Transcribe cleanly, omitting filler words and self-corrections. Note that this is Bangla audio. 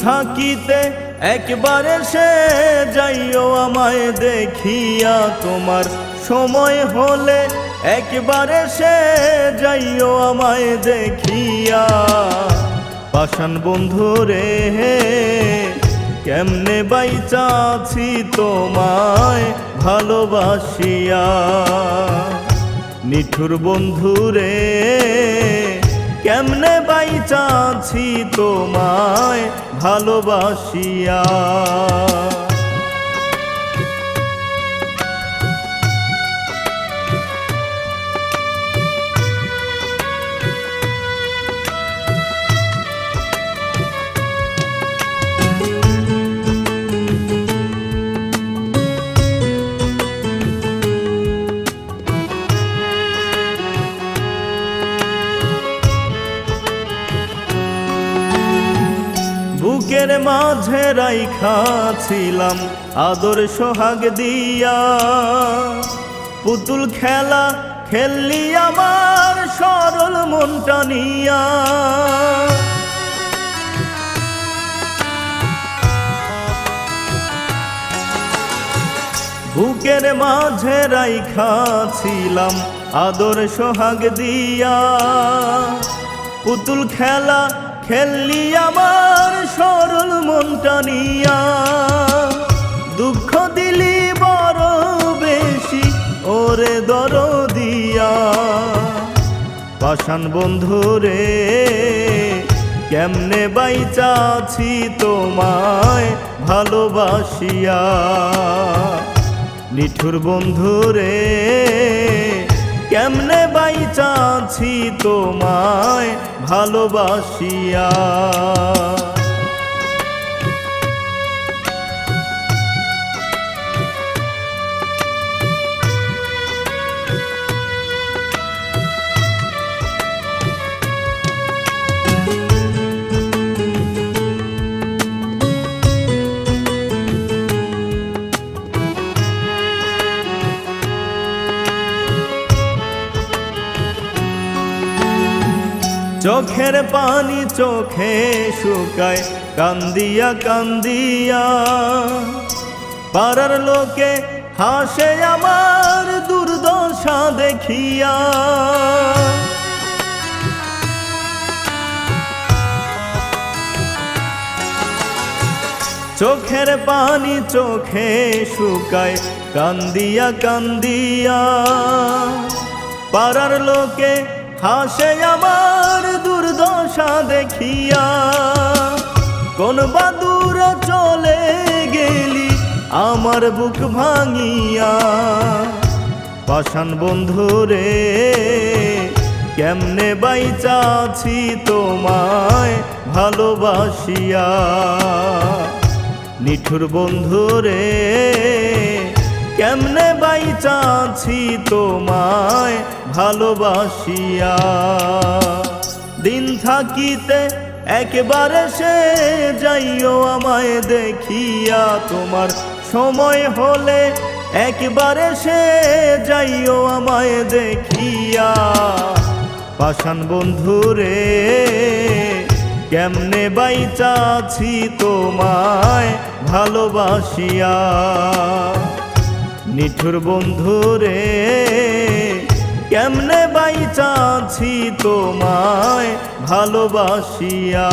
থাকিতে একবার এসে যাইও আমায় দেখিয়া, তোমার সময় হলে একবার এসে যাইও আমায় দেখিয়া। পাষাণ বন্ধু রে কেমনে বাইচা আছি তোমায় ভালোবাসিয়া। নিঠুর বন্ধু রে কেমনে বাইচা আছি তোমায় ভালোবাসিয়া। বুকের মাঝে রাইখা ছিলাম আদর সোহাগ দিয়া, পুতুল খেলা খেললি আমার সরল মনটা নিয়া। বুকের মাঝে রাইখা ছিলাম আদর সোহাগ দিয়া, পুতুল খেলা খেললি আমার সরল মনটা নিয়া। দুঃখ দিলি বড় বেশি ওরে দরদিয়া। পাষাণ বন্ধু রে কেমনে বাইচা আছি তোমায় ভালোবাসিয়া। নিঠুর বন্ধু রে কেমনে বাইচা আছি তোমায় ভালোবাসিয়া। চোখের পানি চোখে শুকায় কান্দিয়া কান্দিয়া, পাড়ার লোকে হাসে আমার দুর্দশা দেখিয়া। চোখের পানি চোখে শুকায় কান্দিয়া কান্দিয়া, পাড়ার লোকে হাসে আমার দুর্দশা দেখিয়া। কোন বাদুর চলে গেলি আমার বুক ভাঙিয়া। পাষাণ বন্ধু রে কেমনে বাইচা আছি তোমায় ভালোবাসিয়া। নিঠুর বন্ধু রে কেমনে বাইচা আছি তোমায় ভালোবাসিয়া। দিন থাকিতে একবার এসে যাইও আমায় দেখিয়া, তোমার সময় হলে একবার এসে যাইও আমায় দেখিয়া। পাষাণ বন্ধু রে কেমনে বাইচা আছি তোমায় ভালোবাসিয়া। নিঠুর বন্ধু রে কেমনে বাইচা আছি তোমায় ভালোবাসিয়া।